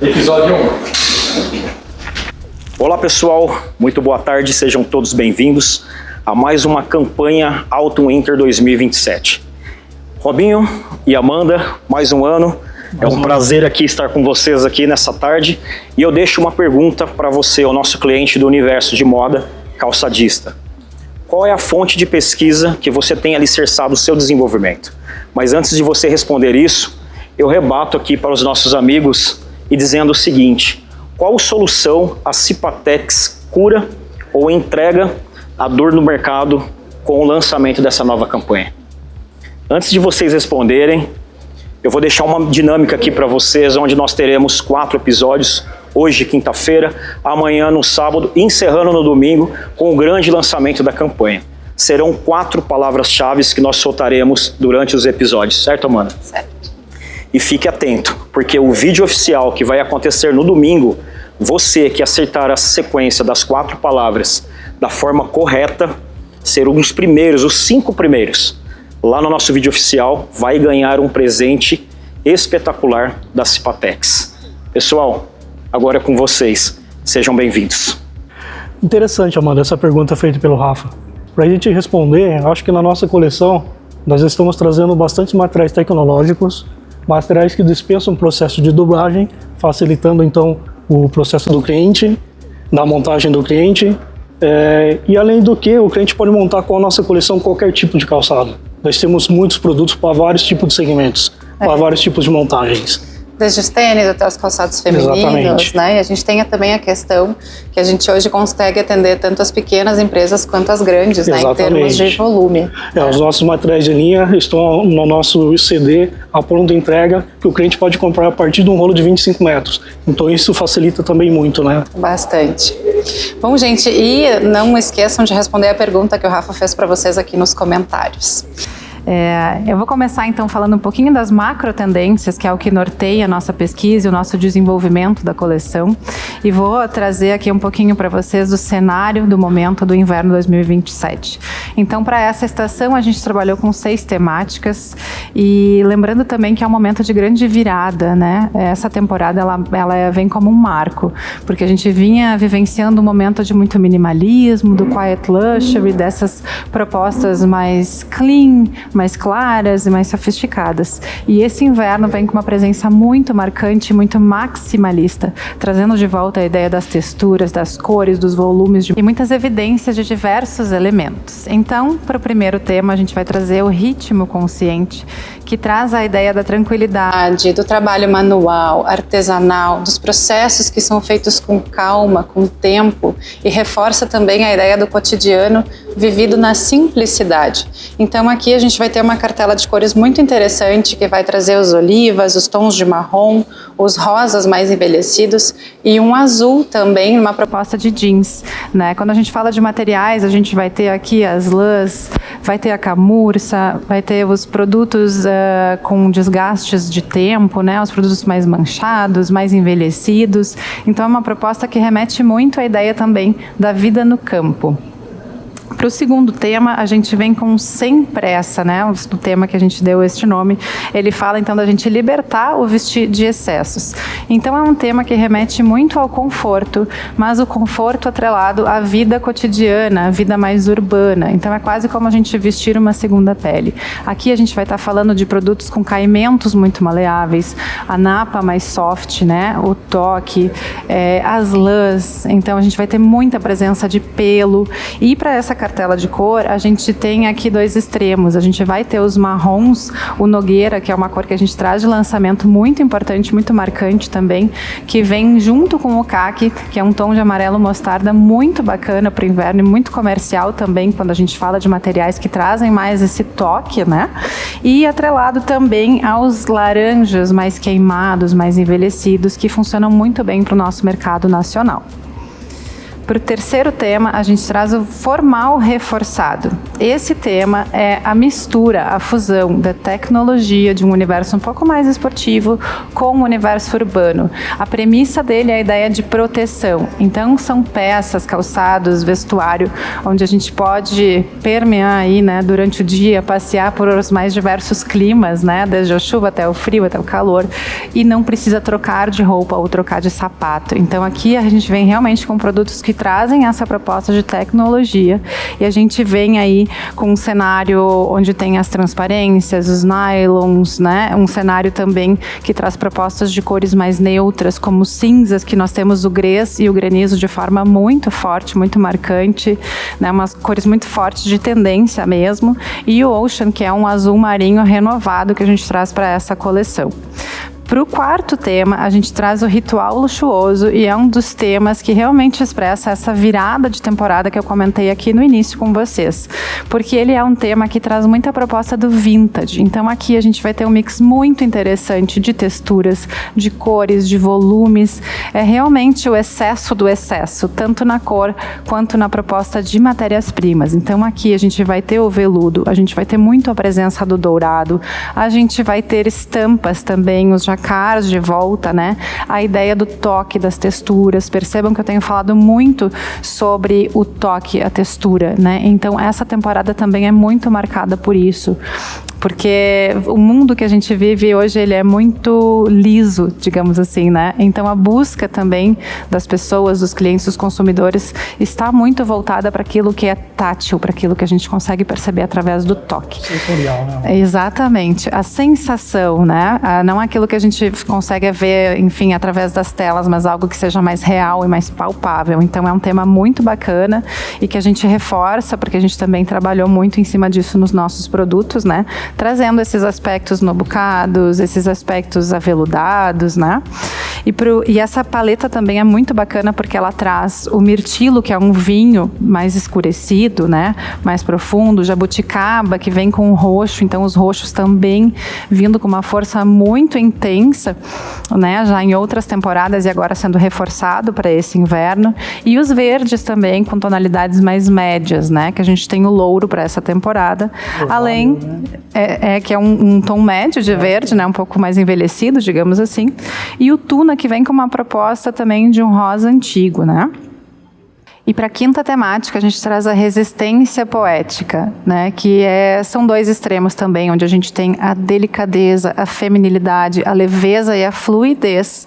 Episódio 1. Olá pessoal, muito boa tarde, sejam todos bem-vindos a mais uma campanha Autumn Winter 2027. Robinho e Amanda, mais um ano, é um prazer aqui estar com vocês aqui nessa tarde e eu deixo uma pergunta para você, o nosso cliente do universo de moda, calçadista. Qual é a fonte de pesquisa que você tem alicerçado o seu desenvolvimento? Mas antes de você responder isso, eu rebato aqui para os nossos amigos e dizendo o seguinte: qual solução a Cipatex cura ou entrega a dor no mercado com o lançamento dessa nova campanha? Antes de vocês responderem, eu vou deixar uma dinâmica aqui para vocês, onde nós teremos 4 episódios, hoje quinta-feira, amanhã no sábado, encerrando no domingo com o grande lançamento da campanha. Serão 4 palavras-chave que nós soltaremos durante os episódios, certo, Amanda? Certo. E fique atento, porque o vídeo oficial que vai acontecer no domingo, você que acertar a sequência das 4 palavras da forma correta, ser um dos primeiros, os 5 primeiros, lá no nosso vídeo oficial, vai ganhar um presente espetacular da Cipatex. Pessoal, agora é com vocês. Sejam bem-vindos. Interessante, Amanda, essa pergunta feita pelo Rafa. Para a gente responder, acho que na nossa coleção nós estamos trazendo bastante materiais tecnológicos, materiais que dispensam o processo de dublagem, facilitando então o processo do cliente, da montagem do cliente, e além do que o cliente pode montar com a nossa coleção qualquer tipo de calçado. Nós temos muitos produtos para vários tipos de segmentos, para vários tipos de montagens. Desde os tênis até os calçados femininos. Exatamente. Né? E a gente tem também a questão que a gente hoje consegue atender tanto as pequenas empresas quanto as grandes, né, em termos de volume. Os nossos materiais de linha estão no nosso CD, a pronta entrega, que o cliente pode comprar a partir de um rolo de 25 metros. Então isso facilita também muito, né? Bastante. Bom, gente, e não esqueçam de responder a pergunta que o Rafa fez para vocês aqui nos comentários. Eu vou começar então falando um pouquinho das macro tendências, que é o que norteia a nossa pesquisa e o nosso desenvolvimento da coleção, e vou trazer aqui um pouquinho para vocês do cenário do momento do inverno 2027. Então, para essa estação a gente trabalhou com 6 temáticas, e lembrando também que é um momento de grande virada, né? Essa temporada ela vem como um marco, porque a gente vinha vivenciando um momento de muito minimalismo, do quiet luxury, dessas propostas mais clean, mais claras e mais sofisticadas. E esse inverno vem com uma presença muito marcante, muito maximalista, trazendo de volta a ideia das texturas, das cores, dos volumes e muitas evidências de diversos elementos. Então, para o primeiro tema, a gente vai trazer o ritmo consciente, que traz a ideia da tranquilidade, do trabalho manual, artesanal, dos processos que são feitos com calma, com tempo, e reforça também a ideia do cotidiano vivido na simplicidade. Então aqui a gente vai ter uma cartela de cores muito interessante, que vai trazer os olivas, os tons de marrom, os rosas mais envelhecidos e um azul também, uma proposta de jeans, né? Quando a gente fala de materiais, a gente vai ter aqui as lãs, vai ter a camurça, vai ter os produtos com desgastes de tempo, né? Os produtos mais manchados, mais envelhecidos. Então é uma proposta que remete muito à ideia também da vida no campo. Para o segundo tema, a gente vem com Sem Pressa, né? O tema que a gente deu este nome, ele fala então da gente libertar o vestir de excessos. Então é um tema que remete muito ao conforto, mas o conforto atrelado à vida cotidiana, à vida mais urbana. Então é quase como a gente vestir uma segunda pele. Aqui a gente vai estar falando de produtos com caimentos muito maleáveis, a napa mais soft, né? O toque, as lãs. Então a gente vai ter muita presença de pelo. E para essa cartela de cor, a gente tem aqui 2 extremos. A gente vai ter os marrons, o Nogueira, que é uma cor que a gente traz de lançamento muito importante, muito marcante também, que vem junto com o caqui, que é um tom de amarelo mostarda muito bacana para o inverno e muito comercial também, quando a gente fala de materiais que trazem mais esse toque, né? E atrelado também aos laranjas mais queimados, mais envelhecidos, que funcionam muito bem para o nosso mercado nacional. Para o terceiro tema, a gente traz o formal reforçado. Esse tema é a mistura, a fusão da tecnologia de um universo um pouco mais esportivo com o universo urbano. A premissa dele é a ideia de proteção. Então, são peças, calçados, vestuário, onde a gente pode permear aí, né, durante o dia, passear por os mais diversos climas, né, desde a chuva até o frio, até o calor, e não precisa trocar de roupa ou trocar de sapato. Então, aqui a gente vem realmente com produtos que trazem essa proposta de tecnologia, e a gente vem aí com um cenário onde tem as transparências, os nylons, né? Um cenário também que traz propostas de cores mais neutras, como cinzas, que nós temos o grès e o granizo de forma muito forte, muito marcante, né? Umas cores muito fortes de tendência mesmo, e o Ocean, que é um azul marinho renovado que a gente traz para essa coleção. Para o quarto tema, a gente traz o ritual luxuoso, e é um dos temas que realmente expressa essa virada de temporada que eu comentei aqui no início com vocês, porque ele é um tema que traz muita proposta do vintage. Então aqui a gente vai ter um mix muito interessante de texturas, de cores, de volumes. É realmente o excesso do excesso, tanto na cor quanto na proposta de matérias-primas. Então aqui a gente vai ter o veludo, a gente vai ter muito a presença do dourado, a gente vai ter estampas também, os jacquards de volta, né? A ideia do toque, das texturas. Percebam que eu tenho falado muito sobre o toque, a textura, né? Então essa temporada também é muito marcada por isso, porque o mundo que a gente vive hoje, ele é muito liso, digamos assim, né? Então a busca também das pessoas, dos clientes, dos consumidores, está muito voltada para aquilo que é tátil, para aquilo que a gente consegue perceber através do toque. Sensorial, né? Exatamente, a sensação, né? Não aquilo que a gente consegue ver, enfim, através das telas, mas algo que seja mais real e mais palpável. Então é um tema muito bacana e que a gente reforça, porque a gente também trabalhou muito em cima disso nos nossos produtos, né? Trazendo esses aspectos nobucados, esses aspectos aveludados, né? E essa paleta também é muito bacana porque ela traz o mirtilo, que é um vinho mais escurecido, né? Mais profundo, jabuticaba, que vem com o roxo, então os roxos também vindo com uma força muito intensa, né? Já em outras temporadas e agora sendo reforçado para esse inverno. E os verdes também com tonalidades mais médias, né? Que a gente tem o louro para essa temporada. Além... que é um tom médio de verde, né, um pouco mais envelhecido, digamos assim, e o tuna, que vem com uma proposta também de um rosa antigo, né? E para a quinta temática, a gente traz a resistência poética, né? Que são dois extremos também, onde a gente tem a delicadeza, a feminilidade, a leveza e a fluidez,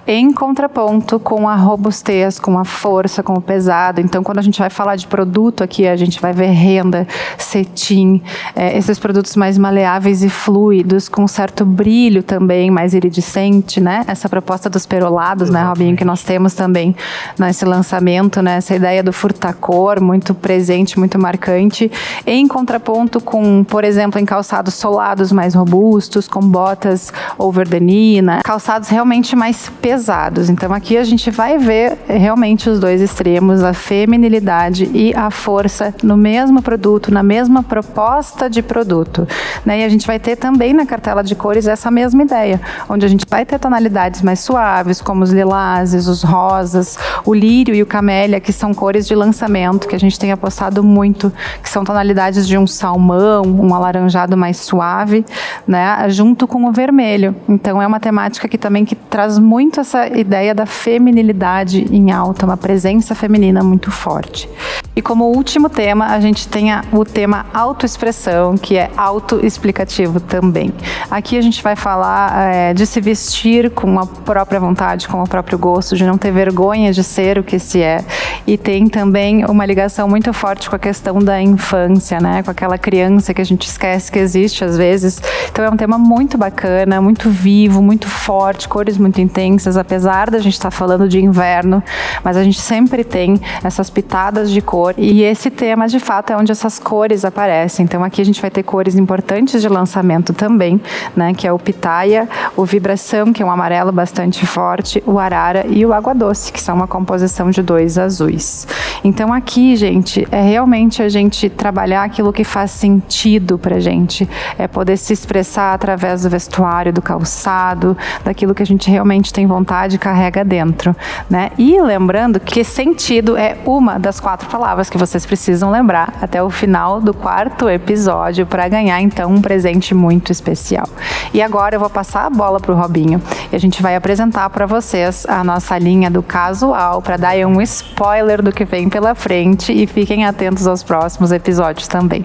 em contraponto com a robustez, com a força, com o pesado. Então, quando a gente vai falar de produto aqui, a gente vai ver renda, cetim, esses produtos mais maleáveis e fluidos, com certo brilho também, mais iridescente, né? Essa proposta dos perolados, né, Robinho, que nós temos também nesse lançamento, né? Essa ideia do furtacor muito presente, muito marcante, em contraponto com, por exemplo, em calçados solados mais robustos, com botas over the knee, né? Calçados realmente mais pesados. Então aqui a gente vai ver realmente os dois extremos, a feminilidade e a força no mesmo produto, na mesma proposta de produto, né? E a gente vai ter também na cartela de cores essa mesma ideia, onde a gente vai ter tonalidades mais suaves, como os lilazes, os rosas, o lírio e o camélia, que são cores de lançamento, que a gente tem apostado muito, que são tonalidades de um salmão, um alaranjado mais suave, né, junto com o vermelho. Então é uma temática que também que traz muito essa ideia da feminilidade em alta, uma presença feminina muito forte. E como último tema, a gente tem o tema autoexpressão, que é autoexplicativo também. Aqui a gente vai falar de se vestir com a própria vontade, com o próprio gosto, de não ter vergonha de ser o que se é. E tem também uma ligação muito forte com a questão da infância, né? Com aquela criança que a gente esquece que existe às vezes. Então é um tema muito bacana, muito vivo, muito forte, cores muito intensas, apesar da gente estar falando de inverno, mas a gente sempre tem essas pitadas de cor, e esse tema de fato é onde essas cores aparecem. Então aqui a gente vai ter cores importantes de lançamento também, né? Que é o pitaia, o vibração, que é um amarelo bastante forte, o arara e o água doce, que são uma composição de dois azuis. Então aqui, gente, é realmente a gente trabalhar aquilo que faz sentido pra gente, é poder se expressar através do vestuário, do calçado, daquilo que a gente realmente tem vontade vontade carrega dentro, né? E lembrando que sentido é uma das 4 palavras que vocês precisam lembrar até o final do 4º episódio para ganhar então um presente muito especial. E agora eu vou passar a bola pro Robinho e a gente vai apresentar para vocês a nossa linha do casual para dar um spoiler do que vem pela frente e fiquem atentos aos próximos episódios também.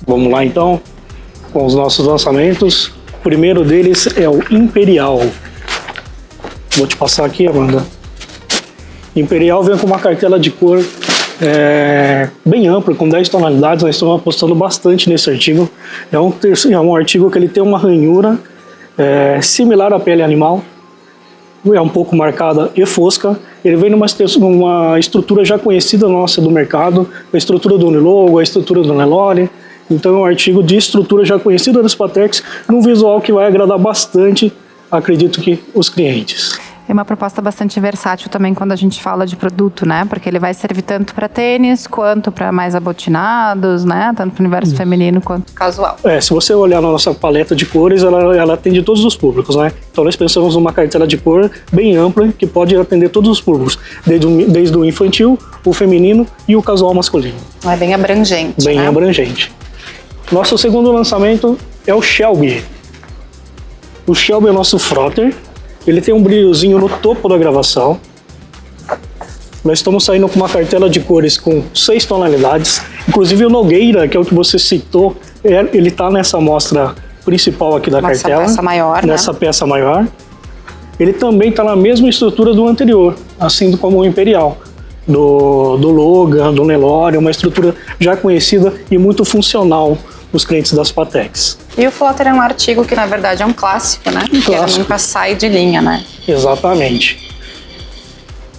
Vamos lá então com os nossos lançamentos. O primeiro deles é o Imperial. Vou te passar aqui, Amanda. Imperial vem com uma cartela de cor bem ampla, com 10 tonalidades. Nós estamos apostando bastante nesse artigo. É um artigo que ele tem uma ranhura similar à pele animal. É um pouco marcada e fosca. Ele vem numa estrutura já conhecida nossa do mercado, a estrutura do Unilogo, a estrutura do Nelore. Então é um artigo de estrutura já conhecida dos Patex, num visual que vai agradar bastante, acredito que, os clientes. É uma proposta bastante versátil também quando a gente fala de produto, né? Porque ele vai servir tanto para tênis quanto para mais abotinados, né? Tanto para o universo feminino quanto Casual. Se você olhar na nossa paleta de cores, ela atende todos os públicos, né? Então nós pensamos numa cartela de cor bem ampla que pode atender todos os públicos, desde o infantil, o feminino e o casual masculino. É bem abrangente, Bem né? abrangente. Nosso segundo lançamento é o Shelby. O Shelby é o nosso frotter. Ele tem um brilhozinho no topo da gravação. Nós estamos saindo com uma cartela de cores com 6 tonalidades. Inclusive o Nogueira, que é o que você citou, ele está nessa amostra principal aqui da cartela. Nessa peça maior, Nessa né? peça maior. Ele também está na mesma estrutura do anterior, assim como o Imperial. Do Logan, do Nelore, uma estrutura já conhecida e muito funcional os clientes das Patex. E o Flutter é um artigo que, na verdade, é um clássico, né? Que ele nunca sai de linha, né? Exatamente.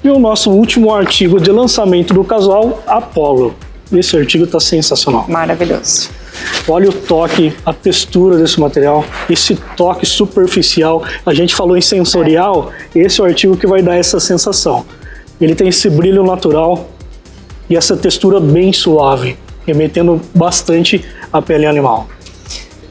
E o nosso último artigo de lançamento do casual, Apollo. Esse artigo está sensacional. Maravilhoso. Olha o toque, a textura desse material, esse toque superficial. A gente falou em sensorial, esse é o artigo que vai dar essa sensação. Ele tem esse brilho natural e essa textura bem suave, remetendo bastante à pele animal.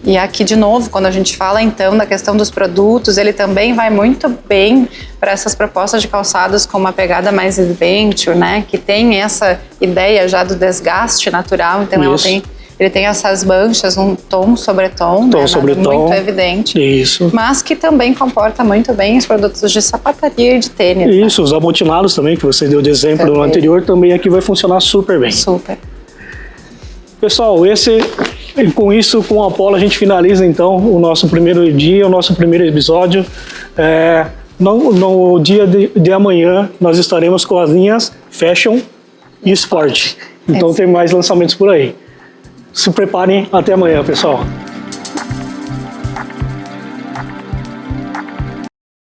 E aqui, de novo, quando a gente fala, então, da questão dos produtos, ele também vai muito bem para essas propostas de calçados com uma pegada mais adventure, né? Que tem essa ideia já do desgaste natural. Então, ele tem essas manchas, um tom sobre tom, né? Muito evidente. Isso. Mas que também comporta muito bem os produtos de sapataria e de tênis. Isso, né? Os abotinados também, que você deu de exemplo no anterior, também aqui vai funcionar super bem. Super. Pessoal, com isso, com o Apollo, a gente finaliza então o nosso primeiro dia, o nosso primeiro episódio. No dia de amanhã, nós estaremos com as linhas Fashion e Sport. Então tem mais lançamentos por aí. Se preparem, até amanhã, pessoal.